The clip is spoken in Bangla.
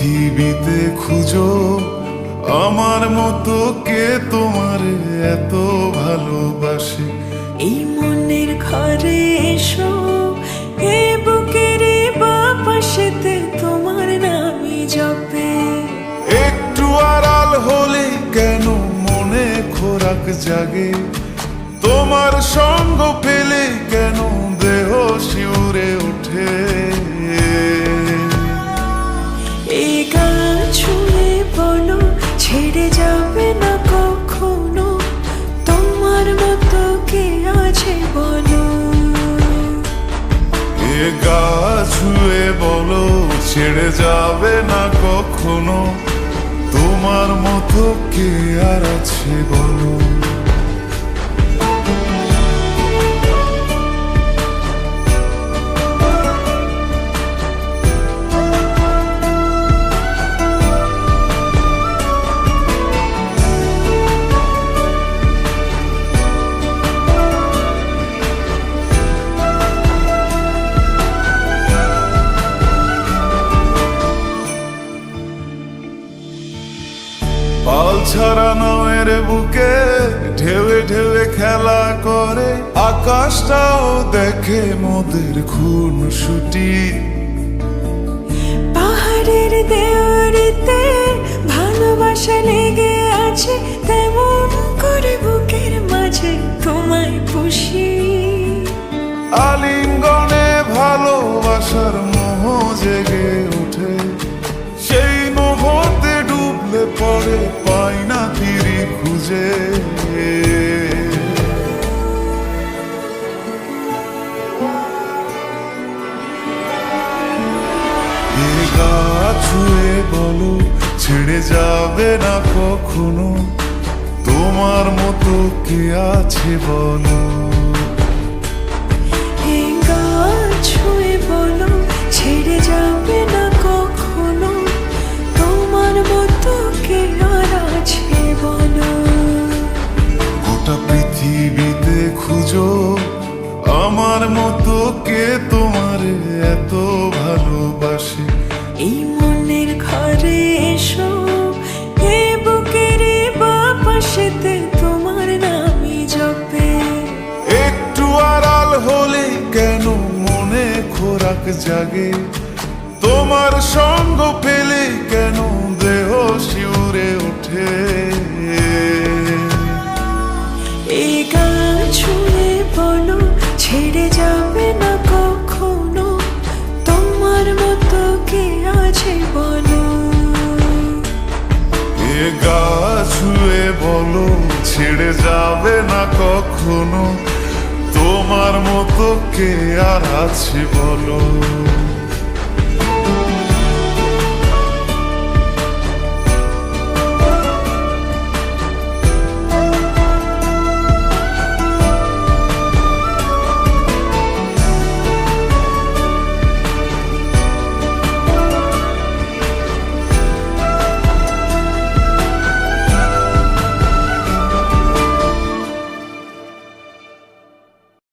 পৃথিবীতে খুঁজো আমার মতো কে তোমার এত ভালোবাসে। এই মনের ঘরে এসো, এ বুকের বাপাশেতে তোমার নামই জপে। একটু আড়াল হলে কেন মনে খোরাক জাগে, তোমার সঙ্গ পেলে কেন দেহ শিউরে ওঠে। এই গান ছুঁয়ে বলো ছেড়ে যাবে না কখনো, তোমার মতো কে আছে বলো। এ গা ছুঁয়ে বলো ছেড়ে যাবে না কখনো, তোমার মতো কে আর আছে বলো। পাল ছাড়া নামের বুকে ঢেউে ঢেউে খেলা করে, আকাশটাও দেখে মোদের খুন ছুটি। পাহাড়ের দেওয়ারিতে ভালোবাসা লেগে আছে, তেমন করে বুকের মাঝে তোমায় পুষি। আলিঙ্গনে ভালোবাসার মোহ জেগে ওঠে, সেই মোহতে ডুবলে পরে পাই না তীরে খুঁজে। এ গা ছুঁয়ে বলো ছেড়ে যাবে না কখনো, তোমার মতো কে আছে বলো। এই গান ছুঁয়ে বলো ছেড়ে যাবে না কখনো, তোমার মতো কে আর আছে বলো। গোটা পৃথিবীতে খুঁজো আমার মতো কে তোমার এত ভালোবাসে। এই মনের ঘরে এসো, এ বুকের বাপাশেতে তোমার নামই জপে। একটু আড়াল হলে কেন মনে খোরাক জাগে, তোমার সঙ্গ পেলে কেন দেহ শিউরে ওঠে। এই গান ছুঁয়ে বলো ছেড়ে যাবে না কখনো, তোমার মতো কে আছে বলো। এ গা ছুঁয়ে বলো ছেড়ে যাবে না কখনো, তোমার মতো কে আর আছে বলো।